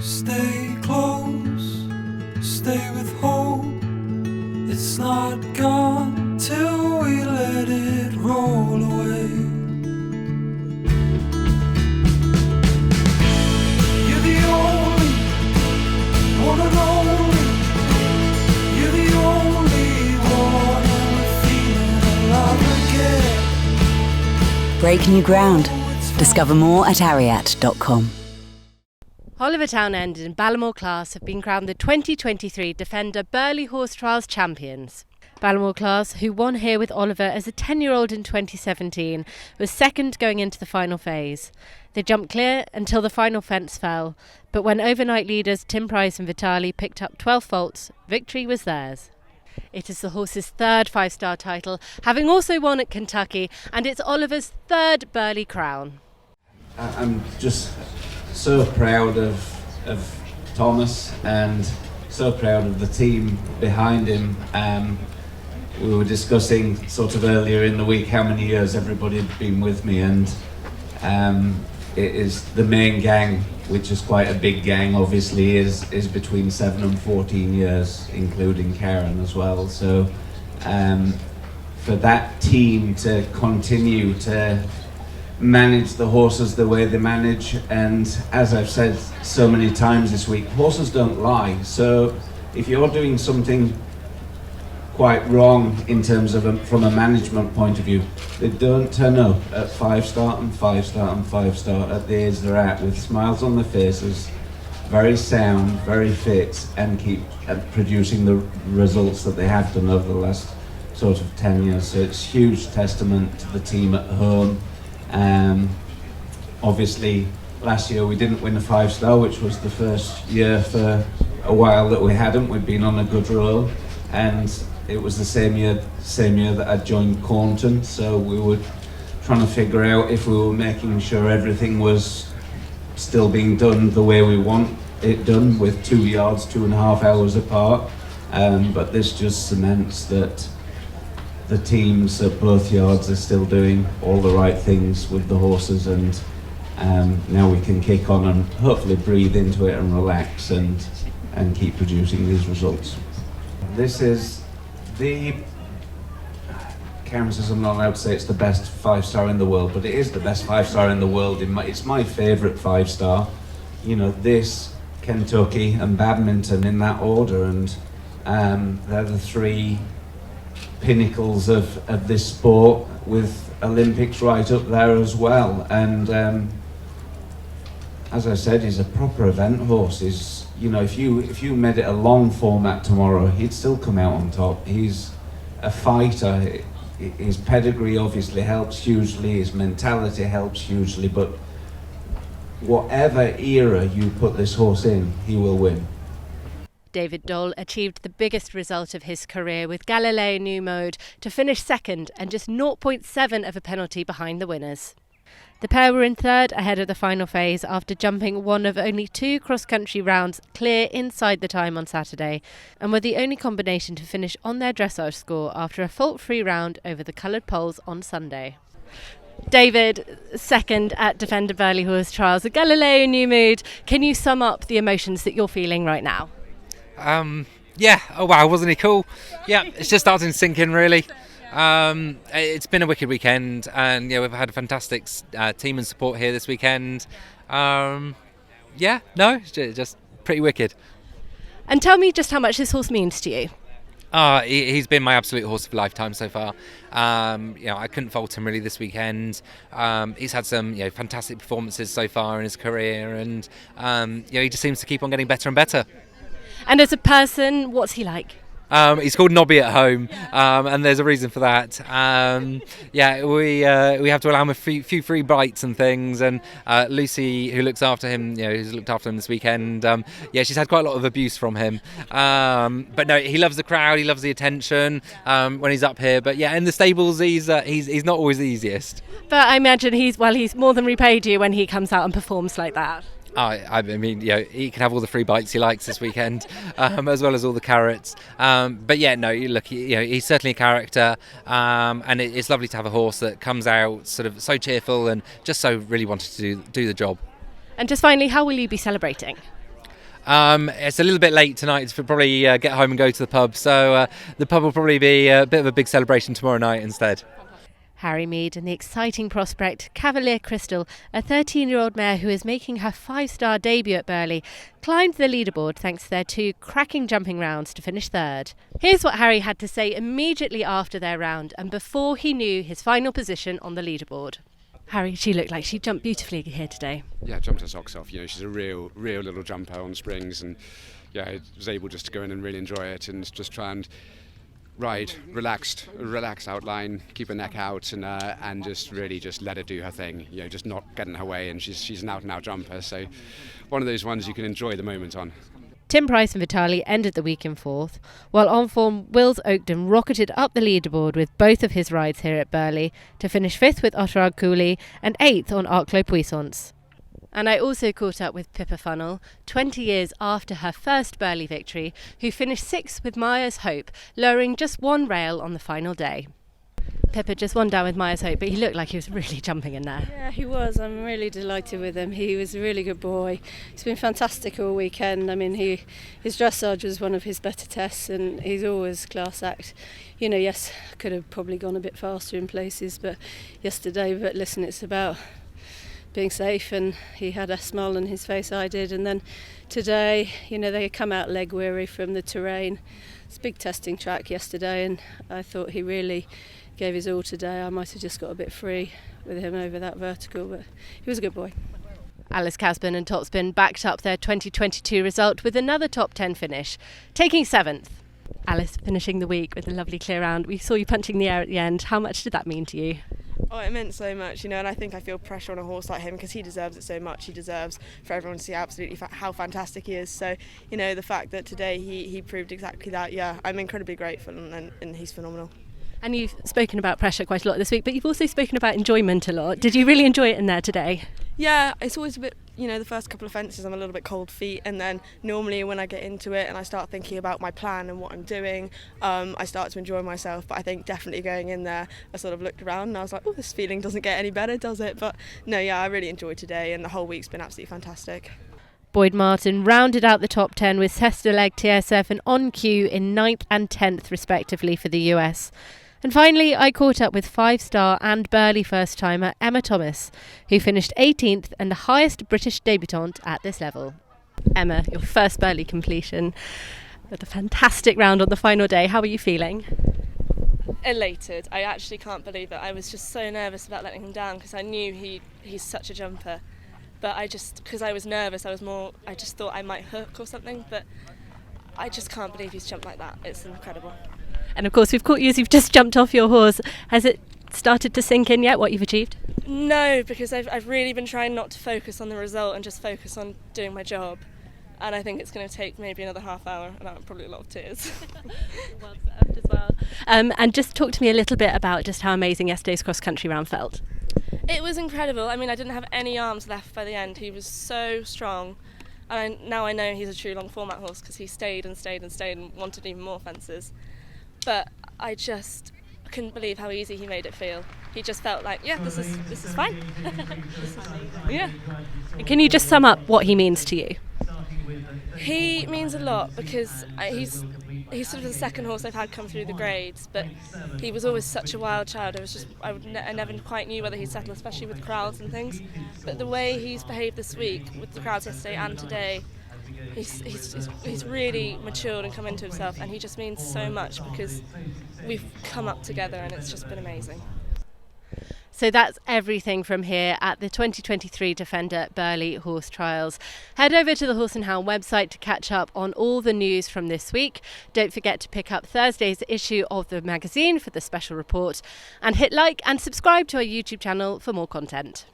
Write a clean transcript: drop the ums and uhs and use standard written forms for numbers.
Stay close, stay with hope. It's not gone till we let it roll away. You're the only one and only. You're the only one, and we're feeling alive again. Break new ground. Discover more at ariat.com. Oliver Townend and Ballaghmor Class have been crowned the 2023 Defender Burghley Horse Trials champions. Ballaghmor Class, who won here with Oliver as a 10-year-old in 2017, was second going into the final phase. They jumped clear until the final fence fell, but when overnight leaders Tim Price and Vitali picked up 12 faults, victory was theirs. It is the horse's third five-star title, having also won at Kentucky, and it's Oliver's third Burghley crown. I'm just so proud of Thomas and so proud of the team behind him. We were discussing sort of earlier in the week how many years everybody had been with me, and it is the main gang, which is quite a big gang obviously, is between 7 and 14 years, including Karen as well. So for that team to continue to manage the horses the way they manage, and as I've said so many times this week, horses don't lie. So if you're doing something quite wrong in terms of from a management point of view, they don't turn up at 5-star and 5-star and 5-star at the age they're at, with smiles on their faces, very sound, very fit, and keep producing the results that they have done over the last sort of 10 years. So it's huge testament to the team at home. Obviously last year we didn't win a 5-star, which was the first year for a while that we hadn't. We'd been on a good roll, and it was the same year that I joined Cornton, so we were trying to figure out if we were making sure everything was still being done the way we want it done, with 2 yards 2.5 hours apart, but this just cements that the teams at both yards are still doing all the right things with the horses, and now we can kick on and hopefully breathe into it and relax and keep producing these results. This is Karen says I'm not allowed to say it's the best 5-star in the world, but it is the best 5-star in the world. It's my favourite 5-star. You know, this, Kentucky and Badminton in that order, and they're the three pinnacles of this sport, with Olympics right up there as well. And as I said, he's a proper event horse. He's, you know, if you made it a long format tomorrow, he'd still come out on top. He's a fighter. His pedigree obviously helps hugely, his mentality helps hugely, but whatever era you put this horse in, he will win. David Dole achieved the biggest result of his career with Galileo New Mode to finish second and just 0.7 of a penalty behind the winners. The pair were in third ahead of the final phase after jumping one of only 2 cross-country rounds clear inside the time on Saturday, and were the only combination to finish on their dressage score after a fault-free round over the coloured poles on Sunday. David, second at Defender Burghley Horse Trials, at Galileo New Mood. Can you sum up the emotions that you're feeling right now? Yeah, oh wow, wasn't he cool? Yeah, it's just starting to sink in really. It's been a wicked weekend, and yeah, we've had a fantastic team and support here this weekend. It's just pretty wicked. And tell me just how much this horse means to you. He's been my absolute horse of a lifetime so far. I couldn't fault him really this weekend. He's had some fantastic performances so far in his career, and he just seems to keep on getting better and better. And as a person, what's he like? He's called Nobby at home, and there's a reason for that. We have to allow him a few free bites and things, and Lucy, who looks after him, who's looked after him this weekend, she's had quite a lot of abuse from him. But no, he loves the crowd, he loves the attention when he's up here. But yeah, in the stables, he's not always the easiest. But I imagine he's more than repaid you when he comes out and performs like that. I mean, he can have all the free bites he likes this weekend, as well as all the carrots. He's certainly a character, and it's lovely to have a horse that comes out sort of so cheerful and just so really wanted to do the job. And just finally, how will you be celebrating? It's a little bit late tonight to probably get home and go to the pub, so the pub will probably be a bit of a big celebration tomorrow night instead. Harry Mead and the exciting prospect Cavalier Crystal, a 13-year-old mare who is making her 5-star debut at Burghley, climbed the leaderboard thanks to their 2 cracking jumping rounds to finish 3rd. Here's what Harry had to say immediately after their round and before he knew his final position on the leaderboard. Harry, she looked like she jumped beautifully here today. Yeah, jumped her socks off. She's a real little jumper on springs, and I was able just to go in and really enjoy it and just try and ride relaxed outline, keep her neck out, and just really just let her do her thing. Just not get in her way, and she's an out-and-out jumper. So one of those ones you can enjoy the moment on. Tim Price and Vitali ended the week in 4th, while on form Wills Oakden rocketed up the leaderboard with both of his rides here at Burghley to finish 5th with Otterard Cooley and 8th on Arclos Puissance. And I also caught up with Pippa Funnell, 20 years after her first Burghley victory, who finished 6th with Myers Hope, lowering just 1 rail on the final day. Pippa just won down with Myers Hope, but he looked like he was really jumping in there. Yeah, he was. I'm really delighted with him. He was a really good boy. He's been fantastic all weekend. I mean, his dressage was one of his better tests, and he's always class act. Yes, could have probably gone a bit faster in places, but listen, it's about being safe, and he had a smile on his face, I did. And then today, they had come out leg weary from the terrain. It's a big testing track yesterday, and I thought he really gave his all today. I might have just got a bit free with him over that vertical, but he was a good boy. Alice Casburn and Topspin backed up their 2022 result with another top 10 finish, taking 7th. Alice finishing the week with a lovely clear round. We saw you punching the air at the end. How much did that mean to you? Oh, it meant so much, and I think I feel pressure on a horse like him because he deserves it so much. He deserves for everyone to see absolutely how fantastic he is. So, the fact that today he proved exactly that, I'm incredibly grateful, and he's phenomenal. And you've spoken about pressure quite a lot this week, but you've also spoken about enjoyment a lot. Did you really enjoy it in there today? Yeah, it's always a bit, the first couple of fences I'm a little bit cold feet, and then normally when I get into it and I start thinking about my plan and what I'm doing, I start to enjoy myself. But I think definitely going in there, I sort of looked around and I was like, oh, this feeling doesn't get any better, does it? But no, I really enjoyed today, and the whole week's been absolutely fantastic. Boyd Martin rounded out the top 10 with Sesterleg TSF and On Cue in 9th and 10th respectively for the US. And finally, I caught up with 5-star and Burghley first-timer Emma Thomas, who finished 18th and the highest British debutante at this level. Emma, your first Burghley completion with a fantastic round on the final day. How are you feeling? Elated. I actually can't believe it. I was just so nervous about letting him down because I knew he's such a jumper. But because I was nervous, I just thought I might hook or something, but I just can't believe he's jumped like that. It's incredible. And of course, we've caught you as you've just jumped off your horse. Has it started to sink in yet, what you've achieved? No, because I've really been trying not to focus on the result and just focus on doing my job. And I think it's going to take maybe another half hour, and probably a lot of tears. Well served as well. And just talk to me a little bit about just how amazing yesterday's cross-country round felt. It was incredible. I mean, I didn't have any arms left by the end. He was so strong. And now I know he's a true long format horse because he stayed and wanted even more fences. But I just couldn't believe how easy he made it feel. He just felt like, this is fine. Yeah. Can you just sum up what he means to you? He means a lot because he's sort of the second horse I've had come through the grades, but he was always such a wild child. I never quite knew whether he'd settle, especially with crowds and things. But the way he's behaved this week with the crowds yesterday and today, he's really matured and come into himself, and he just means so much because we've come up together and it's just been amazing. So that's everything from here at the 2023 Defender Burghley Horse Trials. Head over to the Horse and Hound website to catch up on all the news from this week. Don't forget to pick up Thursday's issue of the magazine for the special report, and hit like and subscribe to our YouTube channel for more content.